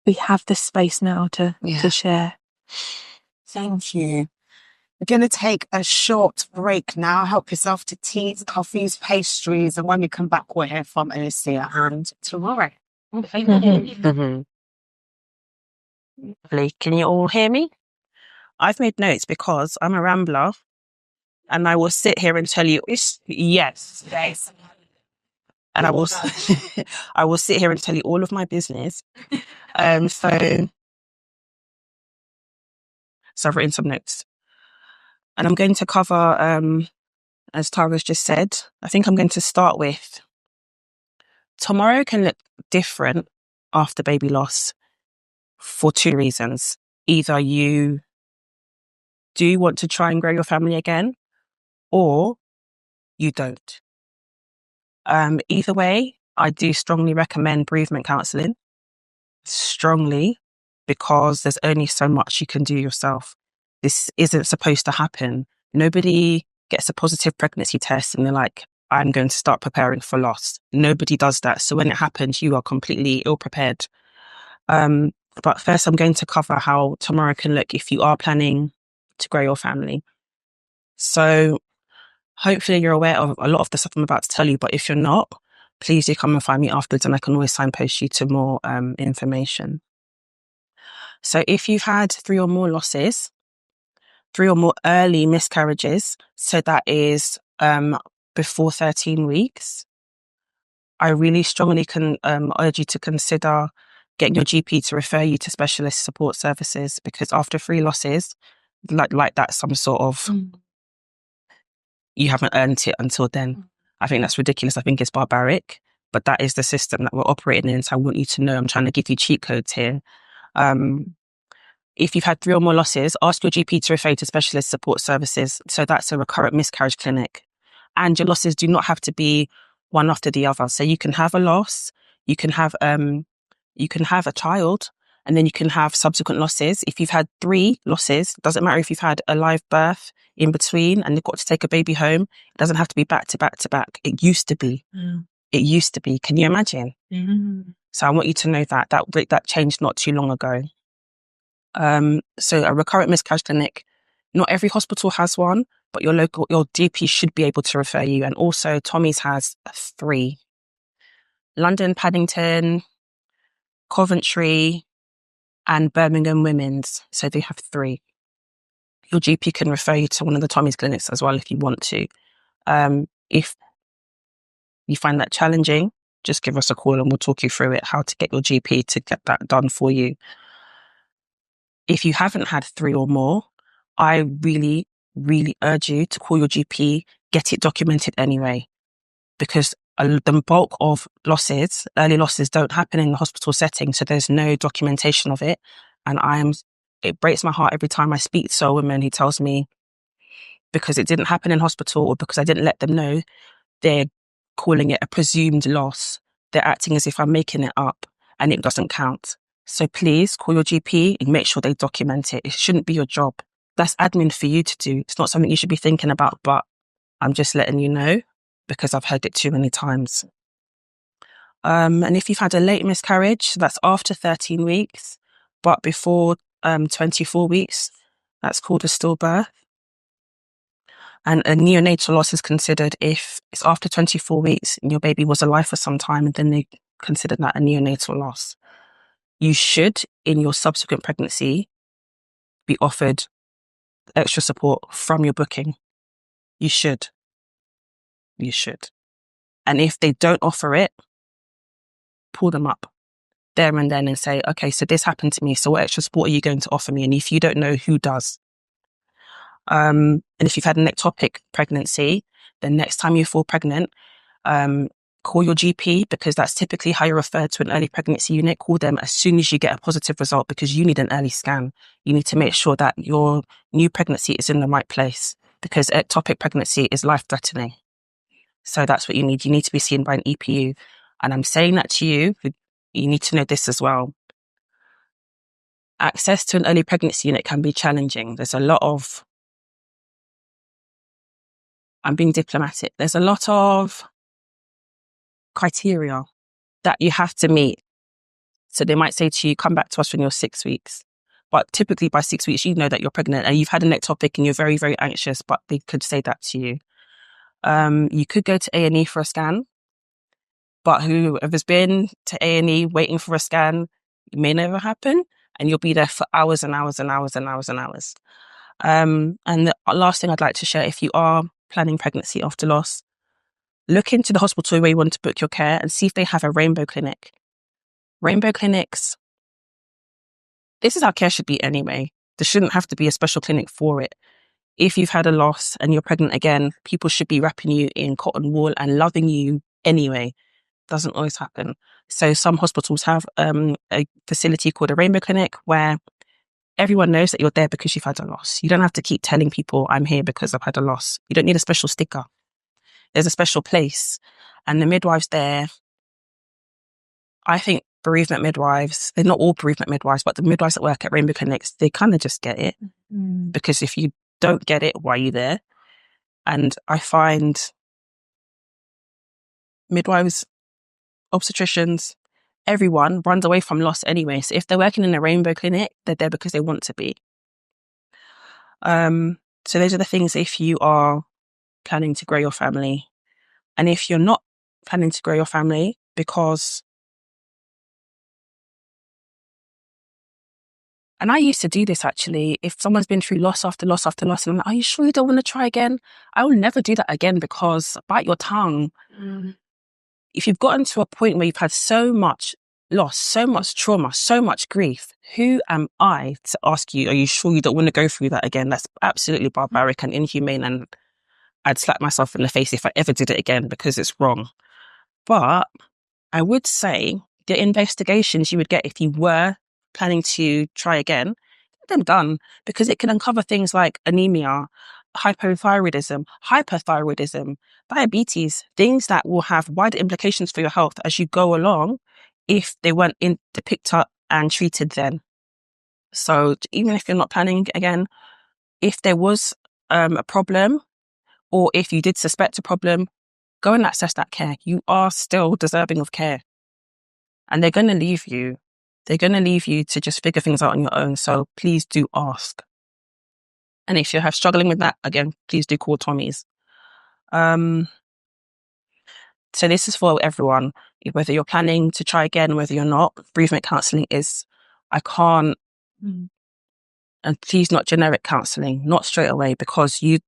we have this space now to share. Thank you. We're going to take a short break now. Help yourself to teas, coffees, pastries. And when we come back, we'll hear from Alicia and Tamara. Mhm. Can you all hear me? I've made notes because I'm a rambler and I will sit here and tell you, yes. And I will, I will sit here and tell you all of my business. So I've written some notes and I'm going to cover, as Tara's just said, I think I'm going to start with tomorrow can look different after baby loss for two reasons. Either you do want to try and grow your family again, or you don't. Either way, I do strongly recommend bereavement counselling. Strongly, because there's only so much you can do yourself. This isn't supposed to happen. Nobody gets a positive pregnancy test and they're like, I'm going to start preparing for loss. Nobody does that. So when it happens, you are completely ill prepared. But first, I'm going to cover how tomorrow can look if you are planning to grow your family. So hopefully you're aware of a lot of the stuff I'm about to tell you, but if you're not, please do come and find me afterwards and I can always signpost you to more information. So if you've had 3 or more losses, 3 or more early miscarriages, so that is before 13 weeks, I really strongly can urge you to consider getting your GP to refer you to specialist support services, because after 3 losses, like that's some sort of, you haven't earned it until then. I think that's ridiculous. I think it's barbaric, but that is the system that we're operating in. So I want you to know, I'm trying to give you cheat codes here. If you've had 3 or more losses, ask your GP to refer you to specialist support services. So that's a recurrent miscarriage clinic. And your losses do not have to be one after the other. So you can have a loss, you can have a child, and then you can have subsequent losses. If you've had 3 losses, it doesn't matter if you've had a live birth in between and you've got to take a baby home. It doesn't have to be back to back to back. It used to be. It used to be. Can you imagine? So I want you to know that changed not too long ago. So a recurrent miscarriage clinic, not every hospital has one, but your GP should be able to refer you. And also Tommy's has 3. London, Paddington, Coventry, and Birmingham Women's. So they have 3. Your GP can refer you to one of the Tommy's clinics as well if you want to. If you find that challenging, just give us a call and we'll talk you through it, how to get your GP to get that done for you. If you haven't had 3 or more, I really, really urge you to call your GP, get it documented anyway, because the bulk of losses, early losses, don't happen in the hospital setting, so there's no documentation of it. And it breaks my heart every time I speak to a woman who tells me because it didn't happen in hospital or because I didn't let them know, they're calling it a presumed loss. They're acting as if I'm making it up and it doesn't count. So please call your GP and make sure they document it. It shouldn't be your job. That's admin for you to do. It's not something you should be thinking about, but I'm just letting you know because I've heard it too many times. And if you've had a late miscarriage, that's after 13 weeks, but before 24 weeks, that's called a stillbirth. And a neonatal loss is considered if it's after 24 weeks and your baby was alive for some time, and then they consider that a neonatal loss. You should, in your subsequent pregnancy, be offered extra support from your booking. You should. You should. And if they don't offer it, pull them up there and then and say, okay, so this happened to me. So what extra support are you going to offer me? And if you don't know, who does? And if you've had an ectopic pregnancy, then next time you fall pregnant, call your GP, because that's typically how you're referred to an early pregnancy unit. Call them as soon as you get a positive result, because you need an early scan. You need to make sure that your new pregnancy is in the right place, because ectopic pregnancy is life-threatening. So that's what you need. You need to be seen by an EPU. And I'm saying that to you, you need to know this as well. Access to an early pregnancy unit can be challenging. There's a lot of, I'm being diplomatic, there's a lot of criteria that you have to meet. So they might say to you, come back to us when you're 6 weeks. But typically by 6 weeks, you know that you're pregnant and you've had an ectopic and you're very, very anxious, but they could say that to you. You could go to A&E for a scan. But whoever's been to A&E waiting for a scan, it may never happen, and you'll be there for hours and hours and hours and hours and hours. And the last thing I'd like to share, if you are planning pregnancy after loss, look into the hospital where you want to book your care and see if they have a rainbow clinic. Rainbow clinics, this is how care should be anyway. There shouldn't have to be a special clinic for it. If you've had a loss and you're pregnant again, people should be wrapping you in cotton wool and loving you anyway. Doesn't always happen. So some hospitals have a facility called a rainbow clinic where everyone knows that you're there because you've had a loss. You don't have to keep telling people I'm here because I've had a loss. You don't need a special sticker. There's a special place. And the midwives there, I think bereavement midwives, they're not all bereavement midwives, but the midwives that work at rainbow clinics, they kind of just get it. Because if you don't get it, why are you there? And I find midwives, obstetricians, everyone runs away from loss anyway. So if they're working in a rainbow clinic, they're there because they want to be. So those are the things if you are planning to grow your family. And if you're not planning to grow your family because... And I used to do this actually. If someone's been through loss after loss after loss, and I'm like, are you sure you don't want to try again? I will never do that again because bite your tongue. If you've gotten to a point where you've had so much loss, so much trauma, so much grief, who am I to ask you, are you sure you don't want to go through that again? That's absolutely barbaric and inhumane, and I'd slap myself in the face if I ever did it again because it's wrong. But I would say the investigations you would get if you were planning to try again, get them done, because it can uncover things like anemia, hypothyroidism, hyperthyroidism, diabetes, things that will have wider implications for your health as you go along if they weren't picked up and treated then. So even if you're not planning again, if there was a problem, or if you did suspect a problem, go and access that care. You are still deserving of care. And they're going to leave you. They're going to leave you to just figure things out on your own. So please do ask. And if you're struggling with that, again, please do call Tommy's. So this is for everyone, whether you're planning to try again, whether you're not. Bereavement counselling is, I can't, and please not generic counselling, not straight away, because you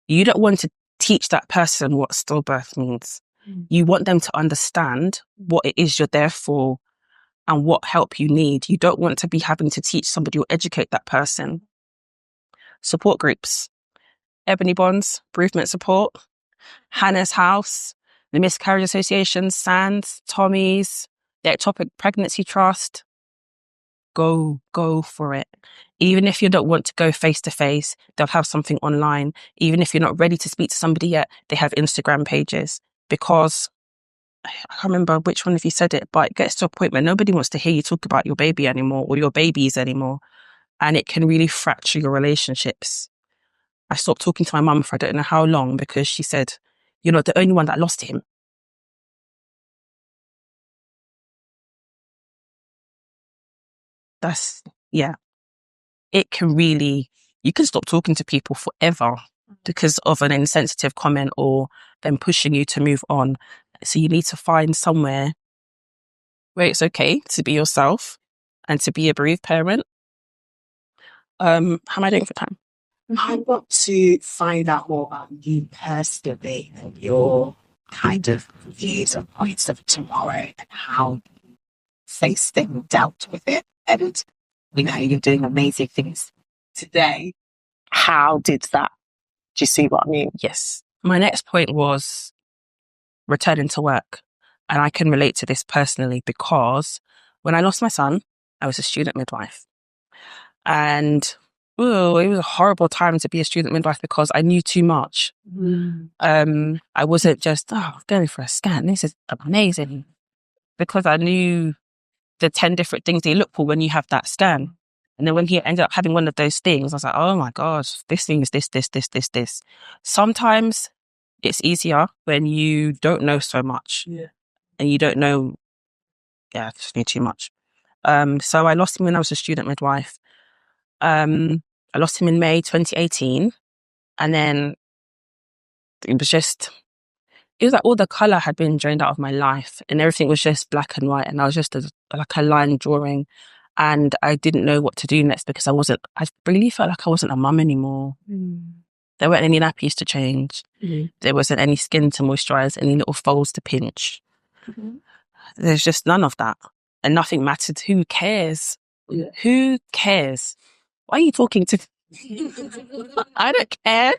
don't want to teach that person what stillbirth means. You want them to understand what it is you're there for and what help you need. You don't want to be having to teach somebody or educate that person. Support groups, Ebony Bonds, bereavement support, Hannah's House, the Miscarriage Association, SANS, Tommy's, the Ectopic Pregnancy Trust. Go for it. Even if you don't want to go face to face, they'll have something online. Even if you're not ready to speak to somebody yet, they have Instagram pages. Because I can't remember which one of you said it, but it gets to a point where nobody wants to hear you talk about your baby anymore or your babies anymore. And it can really fracture your relationships. I stopped talking to my mum for I don't know how long because she said, you're not the only one that lost him. It can really, you can stop talking to people forever because of an insensitive comment or them pushing you to move on. So you need to find somewhere where it's okay to be yourself and to be a bereaved parent. How am I doing for time? I want to find out more about you personally and your kind of views and points of tomorrow and how you faced it and dealt with it. And we know you're doing amazing things today. How did that? Do you see what I mean? Yes. My next point was returning to work. And I can relate to this personally because when I lost my son, I was a student midwife. And it was a horrible time to be a student midwife because I knew too much. I wasn't just, going for a scan. This is amazing. Because I knew the 10 different things they look for when you have that scan. And then when he ended up having one of those things, I was like, oh my gosh, this thing is this. Sometimes it's easier when you don't know so much. Yeah. And you don't know, I just knew too much. So I lost him when I was a student midwife. I lost him in May 2018. And then it was just, it was like all the colour had been drained out of my life and everything was just black and white and I was just like a line drawing and I didn't know what to do next because I really felt like I wasn't a mum anymore. There weren't any nappies to change. There wasn't any skin to moisturise, any little folds to pinch. There's just none of that. And nothing mattered. Who cares? Who cares? Why are you talking to I don't care.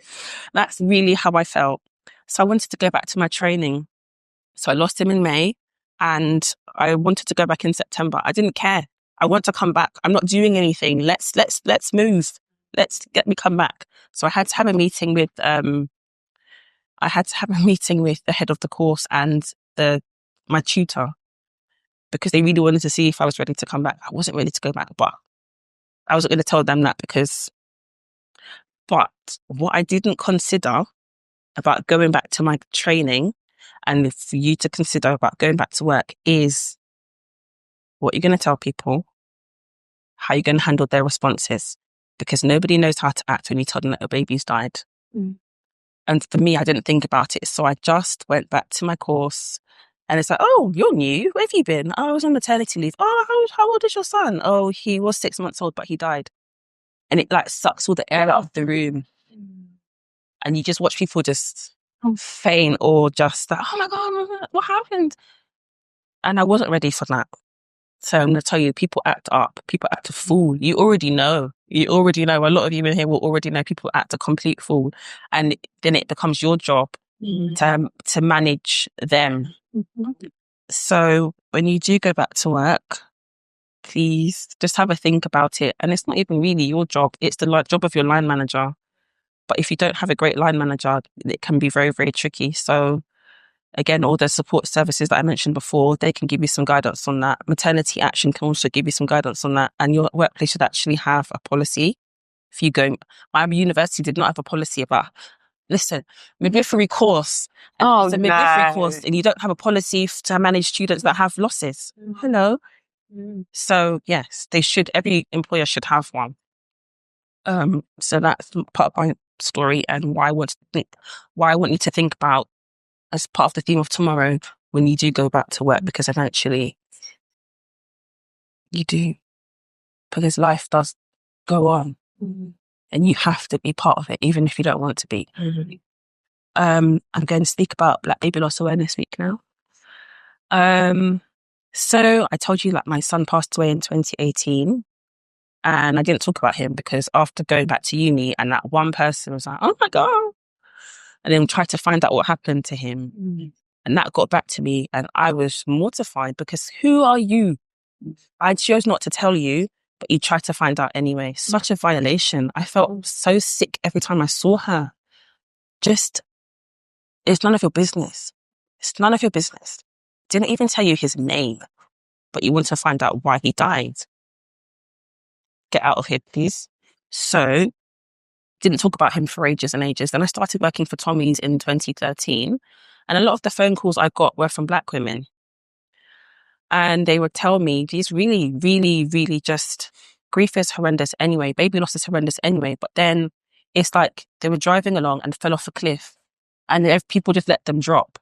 That's really how I felt. So I wanted to go back to my training. So I lost him in May and I wanted to go back in September. I didn't care. I want to come back. I'm not doing anything. Let's move. Let's get me come back. So I had to have a meeting with the head of the course and my tutor because they really wanted to see if I was ready to come back. I wasn't ready to go back, but I wasn't going to tell them that but what I didn't consider about going back to my training and for you to consider about going back to work is what you're going to tell people, how you're going to handle their responses, because nobody knows how to act when you tell them that a baby's died. And for me, I didn't think about it. So I just went back to my course and it's like, oh, you're new. Where have you been? Oh, I was on maternity leave. Oh, how old is your son? Oh, he was 6 months old, but he died. And it like sucks all the air out of the room. And you just watch people just faint or just like, oh my God, what happened? And I wasn't ready for that. So I'm going to tell you, people act up. People act a fool. You already know. A lot of you in here will already know people act a complete fool. And then it becomes your job to manage them. So when you do go back to work, please just have a think about it. And it's not even really your job. It's the job of your line manager. But if you don't have a great line manager, it can be very, very tricky. So again, all the support services that I mentioned before, they can give you some guidance on that. Maternity Action can also give you some guidance on that. And your workplace should actually have a policy. If you go, my university did not have a policy about, listen, midwifery course. It's a midwifery course and you don't have a policy to manage students that have losses. Hello. So yes, every employer should have one. So that's part of my story and why I want you to think about as part of the theme of tomorrow when you do go back to work, because eventually you do, because life does go on and you have to be part of it even if you don't want to be. I'm going to speak about Black Baby Loss Awareness Week now. So I told you that my son passed away in 2018 and I didn't talk about him because after going back to uni and that one person was like, oh my God, and then tried to find out what happened to him. And that got back to me and I was mortified because who are you? I chose not to tell you, but you tried to find out anyway. Such a violation. I felt so sick every time I saw her. Just, it's none of your business. It's none of your business. Didn't even tell you his name, but you want to find out why he died. Get out of here, please. So, didn't talk about him for ages and ages. Then I started working for Tommy's in 2013. And a lot of the phone calls I got were from Black women. And they would tell me these really, really, really just grief is horrendous anyway. Baby loss is horrendous anyway. But then it's like they were driving along and fell off a cliff and people just let them drop.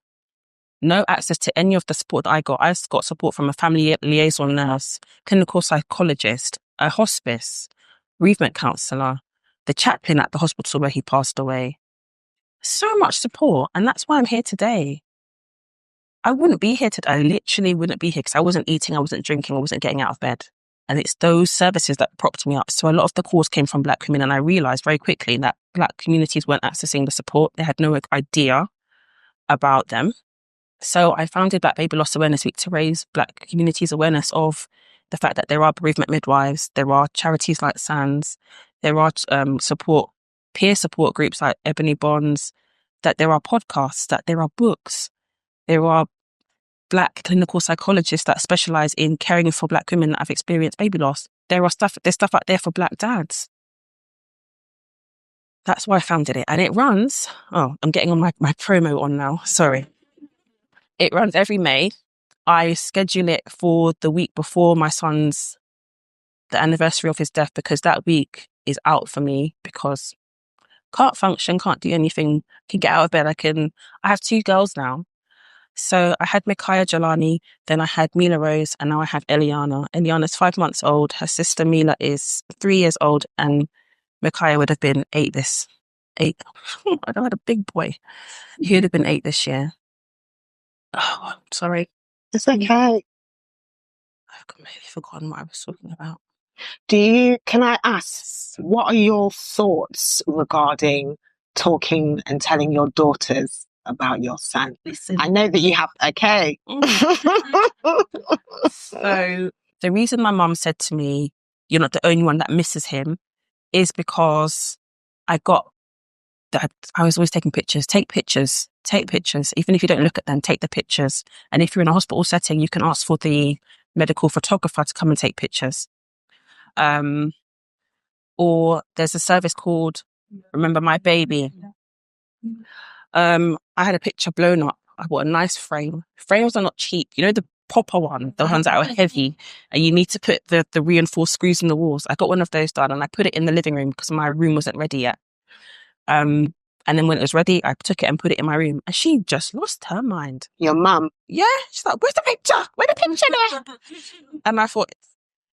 No access to any of the support that I got. I got support from a family liaison nurse, clinical psychologist, a hospice, bereavement counsellor, the chaplain at the hospital where he passed away. So much support. And that's why I'm here today. I wouldn't be here today. I literally wouldn't be here because I wasn't eating, I wasn't drinking, I wasn't getting out of bed. And it's those services that propped me up. So a lot of the calls came from Black women and I realised very quickly that Black communities weren't accessing the support. They had no idea about them. So I founded Black Baby Loss Awareness Week to raise Black communities' awareness of the fact that there are bereavement midwives, there are charities like SANS, there are peer support groups like Ebony Bonds, that there are podcasts, that there are books, there are Black clinical psychologists that specialise in caring for Black women that have experienced baby loss. There's stuff out there for Black dads. That's why I founded it. And it runs, I'm getting on my promo on now, sorry. It runs every May. I schedule it for the week before the anniversary of his death, because that week is out for me because Can't function, can't do anything, can get out of bed. I have 2 girls now. So I had Micaiah Jelani, then I had Mila Rose, and now I have Eliana. Eliana's 5 months old. Her sister Mila is 3 years old, and Micaiah would have been 8 I don't had a big boy. He would have been 8 this year. Oh, I'm sorry. It's okay. I've completely forgotten what I was talking about. Can I ask, what are your thoughts regarding talking and telling your daughters about your son? Listen. I know that you have, okay. So the reason my mum said to me, you're not the only one that misses him, is because I was always taking pictures. Take pictures. Even if you don't look at them, take the pictures. And if you're in a hospital setting, you can ask for the medical photographer to come and take pictures. Or there's a service called Remember My Baby. I had a picture blown up. I bought a nice frame. Frames are not cheap. You know, the proper one, the ones that are heavy, and you need to put the reinforced screws in the walls. I got one of those done and I put it in the living room because my room wasn't ready yet. And then when it was ready, I took it and put it in my room, and she just lost her mind. Your mum? Yeah. She's like, where's the picture? Where's the picture there? And I thought,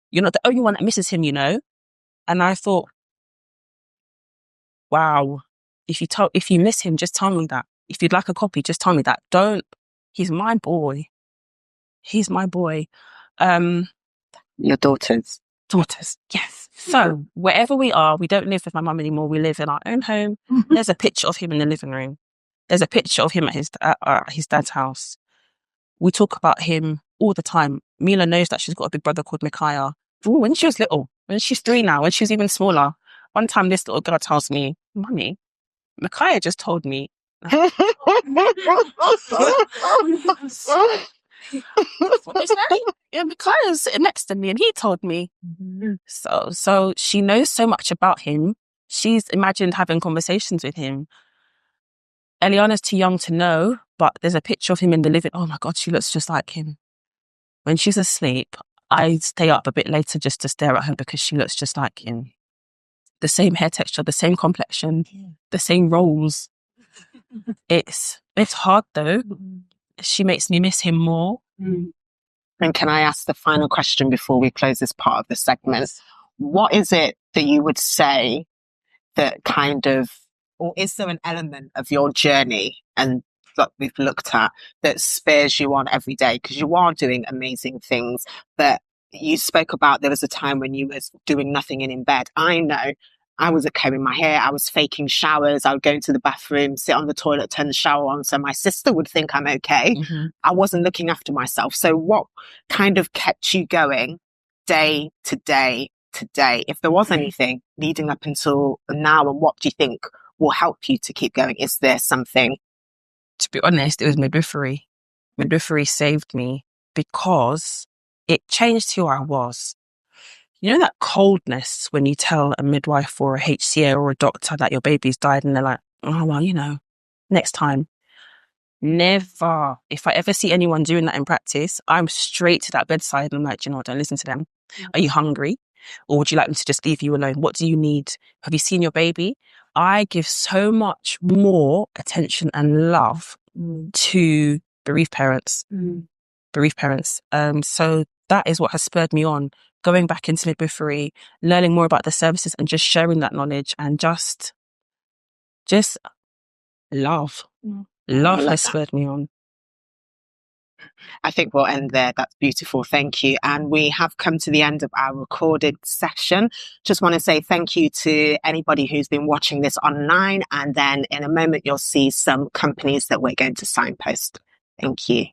you're not the only one that misses him, you know? And I thought, wow, if you miss him, just tell me that. If you'd like a copy, just tell me that. He's my boy. He's my boy. Your daughters? Daughters, yes. So wherever we are, we don't live with my mum anymore. We live in our own home. There's a picture of him in the living room. There's a picture of him at his dad's house. We talk about him all the time. Mila knows that she's got a big brother called Micaiah. When she was little, when she's 3 now, when she was even smaller. One time this little girl tells me, Mummy, Micaiah just told me. Yeah, Micaiah's sitting next to me and he told me. So she knows so much about him. She's imagined having conversations with him. Eliana's too young to know, but there's a picture of him in the living. Oh my God, she looks just like him. When she's asleep, I stay up a bit later just to stare at her because she looks just like him. The same hair texture, the same complexion, the same rolls. It's hard though. She makes me miss him more. And can I ask the final question before we close this part of the segment? What is it that you would say that kind of, or is there an element of your journey and that we've looked at that spurs you on every day? Because you are doing amazing things, but you spoke about there was a time when you was doing nothing and in bed. I know I was combing my hair. I was faking showers. I would go into the bathroom, sit on the toilet, turn the shower on so my sister would think I'm okay. I wasn't looking after myself. So what kind of kept you going day to day to day? If there was anything leading up until now, and what do you think will help you to keep going? Is there something? To be honest, it was midwifery. Midwifery saved me because it changed who I was. You know that coldness when you tell a midwife or a HCA or a doctor that your baby's died and they're like, oh, well, you know, next time. Never. If I ever see anyone doing that in practice, I'm straight to that bedside and I'm like, you know what, don't listen to them. Are you hungry? Or would you like them to just leave you alone? What do you need? Have you seen your baby? I give so much more attention and love to bereaved parents. So that is what has spurred me on, going back into midwifery, learning more about the services and just sharing that knowledge and just love. Love has spurred me on. I think we'll end there. That's beautiful. Thank you. And we have come to the end of our recorded session. Just want to say thank you to anybody who's been watching this online. And then in a moment, you'll see some companies that we're going to signpost. Thank you.